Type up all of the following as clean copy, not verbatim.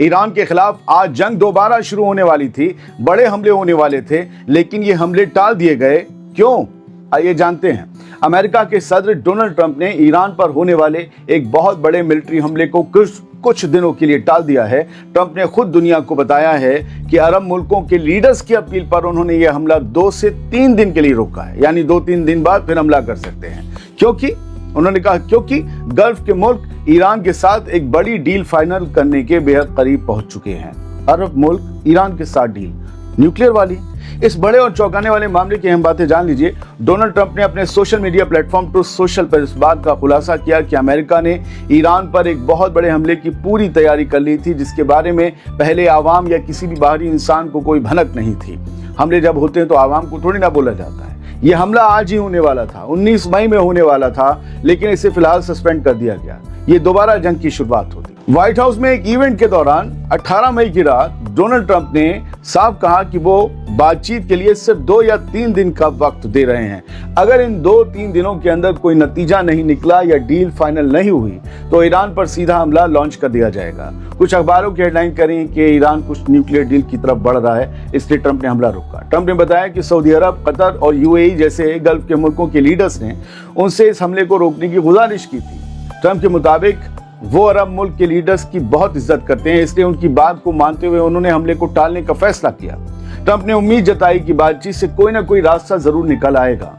Iran के खिलाफ आज जंग दोबारा शुरू होने वाली थी, बड़े हमले होने वाले थे, लेकिन ये हमले टाल दिए गए। क्यों? आइए जानते हैं। अमेरिका के सदर डोनाल्ड ट्रंप ने ईरान पर होने वाले एक बहुत बड़े मिलिट्री हमले को कुछ दिनों के लिए टाल दिया है। ट्रंप ने खुद दुनिया को बताया है कि अरब मुल्कों के लीडर्स की अपील पर उन्होंने यह हमला 2 से 3 दिन के लिए रोका है, यानी 2-3 दिन बाद फिर हमला कर सकते हैं। क्योंकि उन्होंने कहा क्योंकि गल्फ के मुल्क ईरान के साथ एक बड़ी डील फाइनल करने के बेहद करीब पहुंच चुके हैं। अरब मुल्क ईरान के साथ डील न्यूक्लियर वाली। इस बड़े और चौंकाने वाले मामले की अहम बातें जान लीजिए। डोनाल्ड ट्रंप ने अपने social media platform truth social पर इस बात का खुलासा किया कि अमेरिका ने ईरान पर एक बहुत बड़े हमले की पूरी तैयारी कर ली थी, जिसके बारे में पहले आवाम या किसी भी बाहरी इंसान को कोई भनक नहीं थी। हमले जब होते हैं तो आवाम को थोड़ी ना बोला जाता है। यह हमला आज ही होने वाला था, 19 मई में होने वाला था, लेकिन इसे फिलहाल सस्पेंड कर दिया गया। ये दोबारा जंग की शुरुआत होती। व्हाइट हाउस में एक इवेंट के दौरान 18 मई की रात डोनाल्ड ट्रंप ने साफ कहा कि वो बातचीत के लिए सिर्फ 2 या 3 दिन का वक्त दे रहे हैं। अगर इन 2-3 दिनों के अंदर कोई नतीजा नहीं निकला या डील फाइनल नहीं हुई तो ईरान पर सीधा हमला लॉन्च कर दिया जाएगा। कुछ अखबारों की हेडलाइन करें कि ईरान कुछ न्यूक्लियर डील की तरफ बढ़ रहा है, इसलिए ट्रंप ने हमला रोका। ट्रंप ने बताया कि सऊदी अरब, कतर और यूएई जैसे गल्फ के मुल्कों के लीडर्स ने उनसे इस हमले को रोकने की गुजारिश की थी। ट्रंप के मुताबिक वो अरब मुल्क के लीडर्स की बहुत इज्जत करते हैं, इसलिए उनकी बात को मानते हुए उन्होंने हमले को टालने का फैसला किया। ट्रंप ने उम्मीद जताई कि बातचीत से कोई ना कोई रास्ता जरूर निकल आएगा।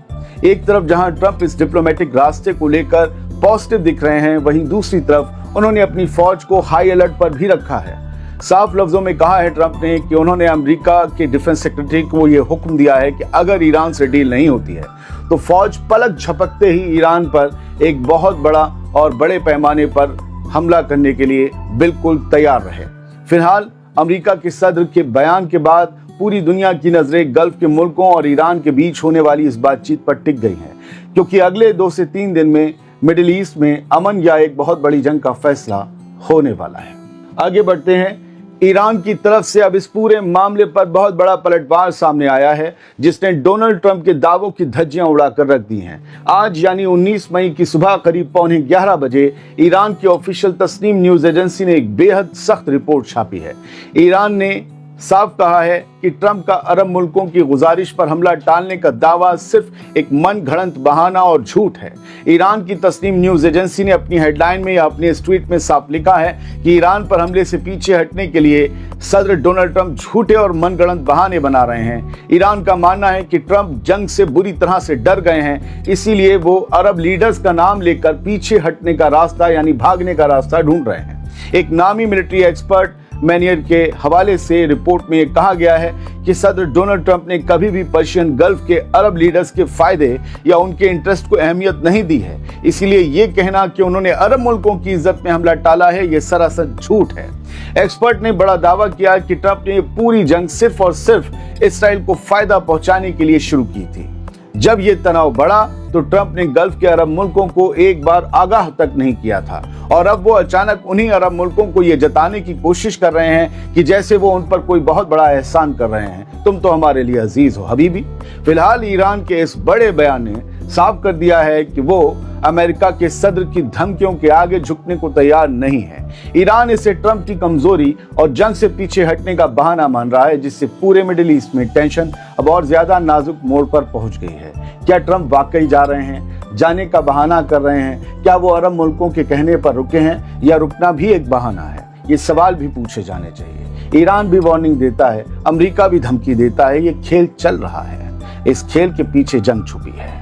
एक तरफ जहां ट्रंप इस डिप्लोमेटिक रास्ते को लेकर पॉजिटिव दिख रहे हैं, वहीं दूसरी तरफ उन्होंने अपनी फौज को हाई अलर्ट पर भी रखा है। साफ लफ्जों में कहा है ट्रंप ने कि उन्होंने अमेरिका के डिफेंस सेक्रेटरी को यह हुक्म दिया है कि अगर ईरान से डील नहीं होती है तो फौज पलक झपकते ही ईरान पर एक बहुत बड़ा और बड़े पैमाने पर हमला करने के लिए बिल्कुल तैयार रहे। फिलहाल अमेरिका के सदर के बयान के बाद पूरी दुनिया की नजरें गल्फ के मुल्कों और ईरान के बीच होने वाली इस बातचीत पर टिक गई हैं, क्योंकि अगले 2 से 3 दिन में मिडिल ईस्ट में अमन या एक बहुत बड़ी जंग का फैसला होने वाला है। आगे बढ़ते हैं। ईरान की तरफ से अब इस पूरे मामले पर बहुत बड़ा पलटवार सामने आया है, जिसने डोनाल्ड ट्रंप के दावों की धज्जियां उड़ाकर रख दी हैं। आज यानी 19 मई की सुबह करीब 11:15 बजे ईरान की ऑफिशियल तस्नीम न्यूज एजेंसी ने एक बेहद सख्त रिपोर्ट छापी है। ईरान ने साफ कहा है कि ट्रंप का अरब मुल्कों की गुजारिश पर हमला टालने का दावा सिर्फ एक मन घड़ंत बहाना और झूठ है। ईरान की तस्नीम न्यूज एजेंसी ने अपनी हेडलाइन में या अपने इस ट्वीट में साफ लिखा है कि ईरान पर हमले से पीछे हटने के लिए सदर डोनाल्ड ट्रंप झूठे और मनगढ़ंत बहाने बना रहे हैं। ईरान का मानना है कि ट्रंप जंग से बुरी तरह से डर गए हैं, इसीलिए वो अरब लीडर्स का नाम लेकर पीछे हटने का रास्ता यानी भागने का रास्ता ढूंढ रहे हैं। एक नामी मिलिट्री एक्सपर्ट मैनियर के हवाले से रिपोर्ट में यह कहा गया है कि सदर डोनाल्ड ट्रंप ने कभी भी पर्शियन गल्फ के अरब लीडर्स के फायदे या उनके इंटरेस्ट को अहमियत नहीं दी है। इसीलिए ये कहना कि उन्होंने अरब मुल्कों की इज्जत में हमला टाला है, ये सरासर झूठ है। एक्सपर्ट ने बड़ा दावा किया कि ट्रंप ने पूरी जंग सिर्फ और सिर्फ इसराइल को फायदा पहुंचाने के लिए शुरू की थी। जब ये तनाव बढ़ा तो ट्रंप ने गल्फ के अरब मुल्कों को एक बार आगाह तक नहीं किया था, और अब वो अचानक उन्हीं अरब मुल्कों को ये जताने की कोशिश कर रहे हैं कि जैसे वो उन पर कोई बहुत बड़ा एहसान कर रहे हैं, तुम तो हमारे लिए अजीज हो हबीबी। फिलहाल ईरान के इस बड़े बयान ने साफ कर दिया है कि वो अमेरिका के सदर की धमकियों के आगे झुकने को तैयार नहीं है। ईरान इसे ट्रंप की कमजोरी और जंग से पीछे हटने का बहाना मान रहा है, जिससे पूरे मिडिल ईस्ट में टेंशन अब और ज्यादा नाजुक मोड़ पर पहुंच गई है। क्या ट्रंप वाकई जा रहे हैं, जाने का बहाना कर रहे हैं? क्या वो अरब मुल्कों के कहने पर रुके हैं या रुकना भी एक बहाना है? ये सवाल भी पूछे जाने चाहिए। ईरान भी वार्निंग देता है, अमेरिका भी धमकी देता है, ये खेल चल रहा है। इस खेल के पीछे जंग छुपी है।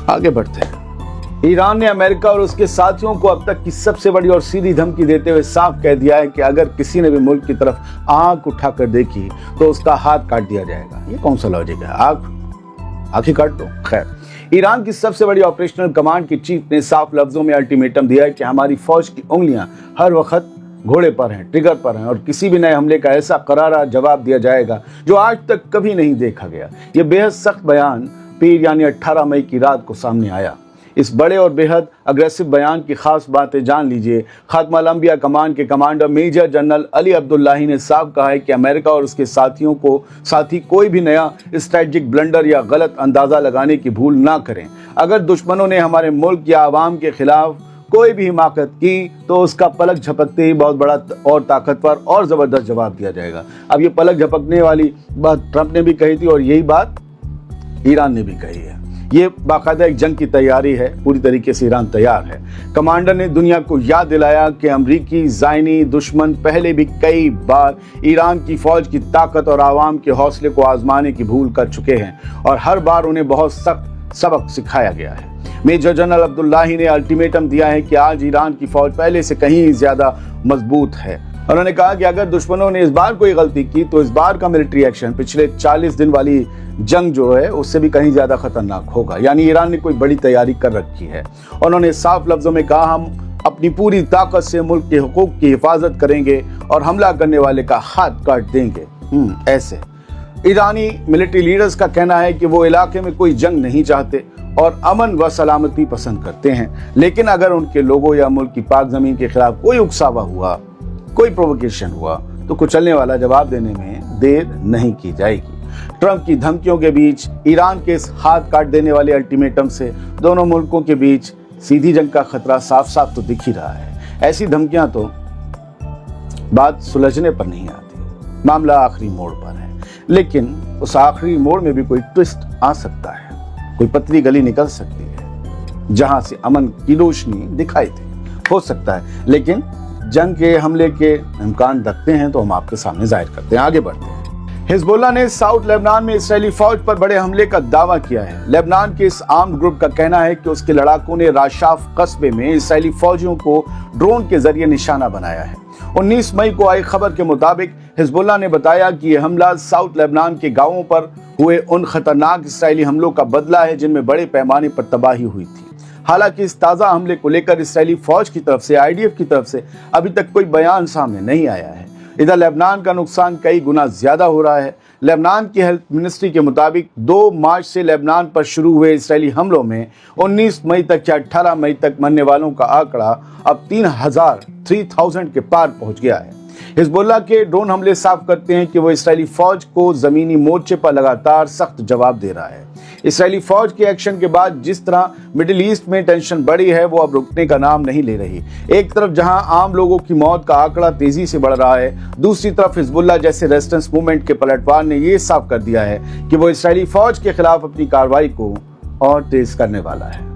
आगे बढ़ते हैं। ईरान ने अमेरिका और उसके साथियों को अब तक की सबसे बड़ी और सीधी धमकी देते हुए साफ कह दिया है कि अगर किसी ने भी मुल्क की तरफ आंख उठाकर देखी तो उसका हाथ काट दिया जाएगा। ये कौन सा लॉजिक है? आंख ही काट दो। खैर, ईरान की सबसे बड़ी ऑपरेशनल कमांड की चीफ ने साफ लफ्जों में अल्टीमेटम दिया है कि हमारी फौज की उंगलियां हर वक्त घोड़े पर हैं, ट्रिगर पर हैं, और किसी भी नए हमले का ऐसा करारा जवाब दिया जाएगा जो आज तक कभी नहीं देखा गया। यह बेहद सख्त बयान पीर यानी 18 मई की रात को सामने आया। इस बड़े और बेहद अग्रेसिव बयान की खास बातें जान लीजिए। खात्मा अल-अंबिया कमान के commander major general Ali Abdollahi ने साफ कहा है कि अमेरिका और उसके साथी कोई भी नया स्ट्रेटेजिक ब्लंडर या गलत अंदाजा लगाने की भूल ना करें। अगर दुश्मनों ने हमारे मुल्क या आवाम के खिलाफ कोई भी हिमाकत की तो उसका पलक झपकते ही बहुत बड़ा और ताकतवर और ज़बरदस्त जवाब दिया जाएगा। अब ये पलक झपकने वाली बात ट्रंप ने भी कही थी और यही बात ईरान ने भी कही है। ये बाकायदा एक जंग की तैयारी है, पूरी तरीके से ईरान तैयार है। कमांडर ने दुनिया को याद दिलाया कि अमरीकी ज़ायनी दुश्मन पहले भी कई बार ईरान की फौज की ताकत और आवाम के हौसले को आजमाने की भूल कर चुके हैं और हर बार उन्हें बहुत सख्त सबक सिखाया गया है। मेजर जनरल अब्दुल्लाही ने अल्टीमेटम दिया है कि आज ईरान की फौज पहले से कहीं ज्यादा मजबूत है। उन्होंने कहा कि अगर दुश्मनों ने इस बार कोई गलती की तो इस बार का मिलिट्री एक्शन पिछले 40 दिन वाली जंग जो है उससे भी कहीं ज्यादा खतरनाक होगा। यानी ईरान ने कोई बड़ी तैयारी कर रखी है। उन्होंने साफ लफ्जों में कहा, हम अपनी पूरी ताकत से मुल्क के हुकूक की हिफाजत करेंगे और हमला करने वाले का हाथ काट देंगे। ऐसे ईरानी मिलिट्री लीडर्स का कहना है कि वो इलाके में कोई जंग नहीं चाहते और अमन व सलामती पसंद करते हैं, लेकिन अगर उनके लोगों या मुल्क की पाक जमीन के खिलाफ कोई उकसावा हुआ, कोई प्रोवोकेशन हुआ तो कुचलने वाला जवाब देने में देर नहीं की जाएगी। ट्रंप की धमकियों के बीच ईरान के इस हाथ काट देने वाले अल्टीमेटम से दोनों मुल्कों के बीच सीधी जंग का खतरा साफ साफ तो दिख ही रहा है। ऐसी धमकियां तो बात सुलझने पर नहीं आती, मामला आखिरी मोड़ पर है, लेकिन उस आखिरी मोड़ में भी कोई ट्विस्ट आ सकता है, कोई पतली गली निकल सकती है जहां से अमन की रोशनी दिखाई दे। हो सकता है, लेकिन जंग के हमले के इम्कान रखते हैं तो हम आपके सामने जाहिर करते हैं। आगे बढ़ते हैं। हिजबुल्लाह ने साउथ लेबनान में इसराइली फौज पर बड़े हमले का दावा किया है। लेबनान के इस आर्म्ड ग्रुप का कहना है कि उसके लड़ाकों ने राशाफ कस्बे में इसराइली फौजियों को ड्रोन के जरिए निशाना बनाया है। 19 मई को आई खबर के मुताबिक हिजबुल्लाह ने बताया कि यह हमला साउथ लेबनान के गांवों पर हुए उन खतरनाक इसराइली हमलों का बदला है जिनमें बड़े पैमाने पर तबाही हुई थी। हालांकि इस ताज़ा हमले को लेकर इसराइली फौज की तरफ से, आईडीएफ की तरफ से अभी तक कोई बयान सामने नहीं आया है। इधर लेबनान का नुकसान कई गुना ज्यादा हो रहा है। लेबनान की हेल्थ मिनिस्ट्री के मुताबिक 2 मार्च से लेबनान पर शुरू हुए इसराइली हमलों में 19 मई तक या 18 मई तक मरने वालों का आंकड़ा अब 3,000 के पार पहुंच गया है। हिजबुल्लाह के ड्रोन हमले साफ करते हैं कि वो इसराइली फौज को जमीनी मोर्चे पर लगातार सख्त जवाब दे रहा है। इसराइली फौज के एक्शन के बाद जिस तरह मिडिल ईस्ट में टेंशन बढ़ी है वो अब रुकने का नाम नहीं ले रही। एक तरफ जहां आम लोगों की मौत का आंकड़ा तेजी से बढ़ रहा है, दूसरी तरफ हिजबुल्लाह जैसे रेजिस्टेंस मूवमेंट के पलटवार ने ये साफ कर दिया है कि वो इसराइली फौज के खिलाफ अपनी कार्रवाई को और तेज करने वाला है।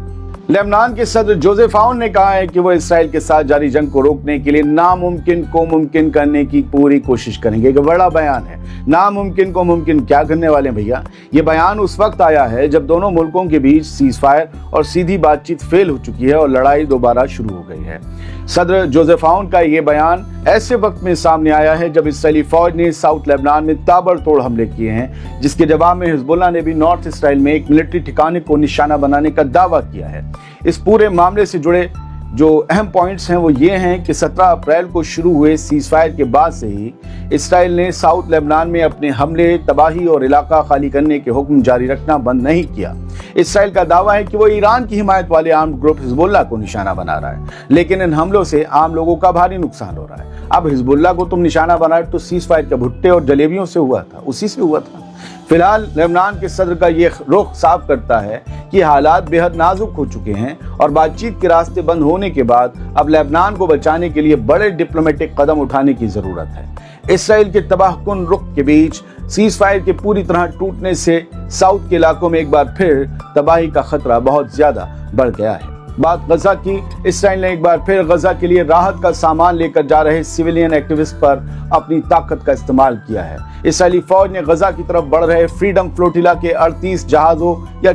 लेबनान के सदर जोसेफ आउन ने कहा है कि वो इसराइल के साथ जारी जंग को रोकने के लिए नामुमकिन को मुमकिन करने की पूरी कोशिश करेंगे। एक बड़ा बयान है। नामुमकिन को मुमकिन क्या करने वाले हैं भैया? ये बयान उस वक्त आया है जब दोनों मुल्कों के बीच सीज फायर और सीधी बातचीत फेल हो चुकी है और लड़ाई दोबारा शुरू हो गई है। सदर जोसेफ आउन का ये बयान ऐसे वक्त में सामने आया है जब इसराइली फौज ने साउथ लेबनान में ताबड़तोड़ हमले किए हैं, जिसके जवाब में हिजबुल्लाह ने भी नॉर्थ इसराइल में एक मिलिट्री ठिकाने को निशाना बनाने का दावा किया है। इस पूरे मामले से जुड़े जो अहम पॉइंट्स हैं वो ये हैं कि 17 अप्रैल को शुरू हुए सीज फायर के बाद से ही इसराइल ने साउथ लेबनान में अपने हमले, तबाही और इलाका खाली करने के हुक्म जारी रखना बंद नहीं किया। इसराइल का दावा है कि वो ईरान की हिमायत वाले आर्म्ड ग्रुप हिजबुल्लाह को निशाना बना रहा है, लेकिन इन हमलों से आम लोगों का भारी नुकसान हो रहा है। अब हिजबुल्लाह को तुम निशाना बनाए तो सीज फायर के भुट्टे और जलेबियों से हुआ था, उसी से हुआ था। फिलहाल लेबनान के सदर का ये रुख साफ करता है कि हालात बेहद नाजुक हो चुके हैं और बातचीत के रास्ते बंद होने के बाद अब लेबनान को बचाने के लिए बड़े डिप्लोमेटिक कदम उठाने की जरूरत है। इसराइल के तबाहकुन रुख के बीच सीज फायर के पूरी तरह टूटने से साउथ के इलाकों में एक बार फिर तबाही का खतरा बहुत ज्यादा बढ़ गया है। बात गजा की। इसराइल ने एक बार फिर गजा के लिए राहत का सामान लेकर जा रहे सिविलियन एक्टिविस्ट पर अपनी ताकत का इस्तेमाल किया है। इसराइली फौज ने गजा की तरफ बढ़ रहे फ्रीडम फ्लोटिला के 38 जहाजों या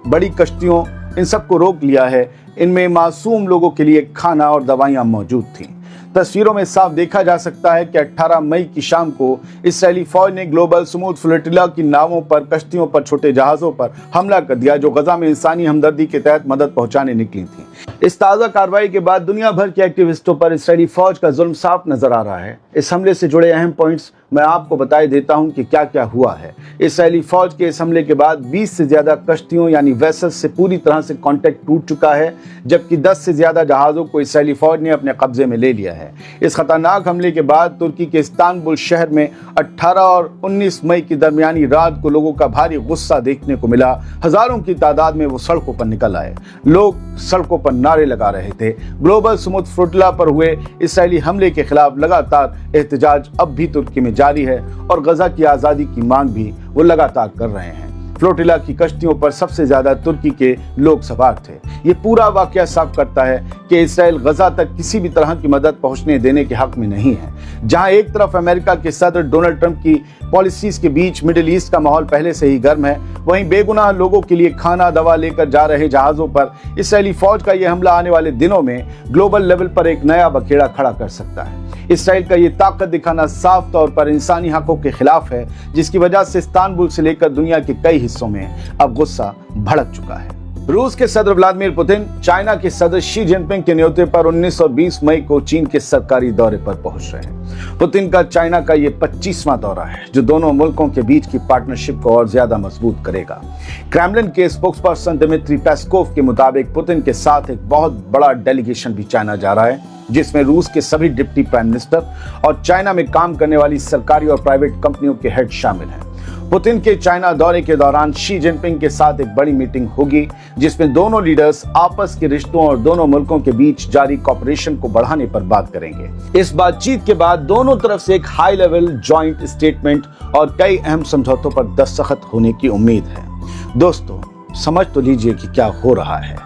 बड़ी कश्तियों, इन सबको रोक लिया है। इनमें मासूम लोगों के लिए खाना और दवाइयां मौजूद थीं। तस्वीरों में साफ देखा जा सकता है कि 18 मई की शाम को इसराइली फौज ने ग्लोबल स्मूथ फ्लोटिला की नावों पर, कश्तियों पर, छोटे जहाजों पर हमला कर दिया जो गजा में इंसानी हमदर्दी के तहत मदद पहुंचाने निकली थी। इस ताज़ा कार्रवाई के बाद दुनिया भर के एक्टिविस्टों पर इसराइली फौज का जुल्म साफ नजर आ रहा है। इस हमले से जुड़े अहम पॉइंट्स मैं आपको बताए देता हूं कि क्या क्या हुआ है। इसराइली फौज के इस हमले के बाद 20 से ज्यादा कश्तियों यानी वेसल्स से पूरी तरह से कांटेक्ट टूट चुका है, जबकि 10 से ज्यादा जहाजों को इसराइली फौज ने अपने कब्जे में ले लिया है। इस खतरनाक हमले के बाद तुर्की के इस्तांबुल शहर में 18 और 19 मई की दरमियानी रात को लोगों का भारी गुस्सा देखने को मिला। हजारों की तादाद में वो सड़कों पर निकल आए। लोग सड़कों पर नारे लगा रहे थे। ग्लोबल समुद्र फ्लोटिला पर हुए इसराइली हमले के खिलाफ लगातार एहतजाज अब भी तुर्की में जारी है और गजा की आज़ादी की मांग भी वो लगातार कर रहे हैं। फ्लोटिला की कश्तियों पर सबसे ज्यादा तुर्की के लोग सवार थे। ये पूरा वाकया साफ करता है कि इसराइल गजा तक किसी भी तरह की मदद पहुंचने देने के हक में नहीं है। जहां एक तरफ अमेरिका के सदर डोनाल्ड ट्रंप की पॉलिसीज के बीच मिडिल ईस्ट का माहौल पहले से ही गर्म है, वहीं बेगुनाह लोगों के लिए खाना दवा लेकर जा रहे जहाजों पर इसराइली फौज का यह हमला आने वाले दिनों में ग्लोबल लेवल पर एक नया बखेड़ा खड़ा कर सकता है। इसराइल का ये ताकत दिखाना साफ तौर पर इंसानी हकों के खिलाफ है, जिसकी वजह से इस्तांबुल से लेकर दुनिया के कई हिस्सों में अब गुस्सा भड़क चुका है। रूस के सदर व्लादिमीर पुतिन चाइना के सदर शी जिनपिंग के न्योते पर 19 और 20 मई को चीन के सरकारी दौरे पर पहुंच रहे हैं। पुतिन का चाइना का ये 25वां दौरा है, जो दोनों मुल्कों के बीच की पार्टनरशिप को और ज्यादा मजबूत करेगा। क्रेमलिन के स्पोक्सपर्सन दिमित्री पेस्कोव के मुताबिक पुतिन के साथ एक बहुत बड़ा डेलीगेशन भी चाइना जा रहा है, जिसमें रूस के सभी डिप्टी प्राइम मिनिस्टर और चाइना में काम करने वाली सरकारी और प्राइवेट कंपनियों के हेड शामिल हैं। पुतिन के चाइना दौरे के दौरान शी जिनपिंग के साथ एक बड़ी मीटिंग होगी, जिसमें दोनों लीडर्स आपस के रिश्तों और दोनों मुल्कों के बीच जारी कॉपरेशन को बढ़ाने पर बात करेंगे। इस बातचीत के बाद दोनों तरफ से एक हाई लेवल जॉइंट स्टेटमेंट और कई अहम समझौतों पर दस्तखत होने की उम्मीद है। दोस्तों, समझ तो लीजिए कि क्या हो रहा है।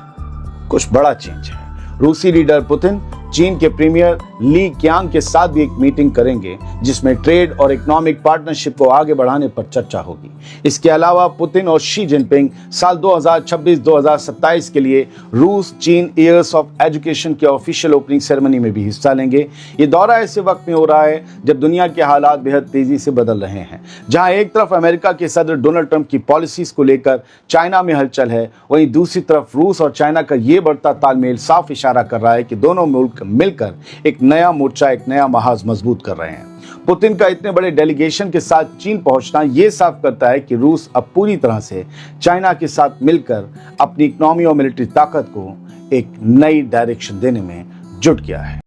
कुछ बड़ा चेंज है। रूसी लीडर पुतिन चीन के प्रीमियर ली क्यांग के साथ भी एक मीटिंग करेंगे, जिसमें ट्रेड और इकोनॉमिक पार्टनरशिप को आगे बढ़ाने पर चर्चा होगी। इसके अलावा पुतिन और शी जिनपिंग साल 2026-2027 के लिए रूस चीन ईयर्स ऑफ एजुकेशन के ऑफिशियल ओपनिंग सेरेमनी में भी हिस्सा लेंगे। ये दौरा ऐसे वक्त में हो रहा है जब दुनिया के हालात बेहद तेजी से बदल रहे हैं। जहां एक तरफ अमेरिका के सदर डोनाल्ड ट्रंप की पॉलिसीज को लेकर चाइना में हलचल है, वहीं दूसरी तरफ रूस और चाइना का ये बढ़ता तालमेल साफ इशारा कर रहा है कि दोनों मुल्क मिलकर एक नया मोर्चा, एक नया महाज मजबूत कर रहे हैं। पुतिन का इतने बड़े डेलीगेशन के साथ चीन पहुंचना यह साफ करता है कि रूस अब पूरी तरह से चाइना के साथ मिलकर अपनी इकोनॉमी और मिलिट्री ताकत को एक नई डायरेक्शन देने में जुट गया है।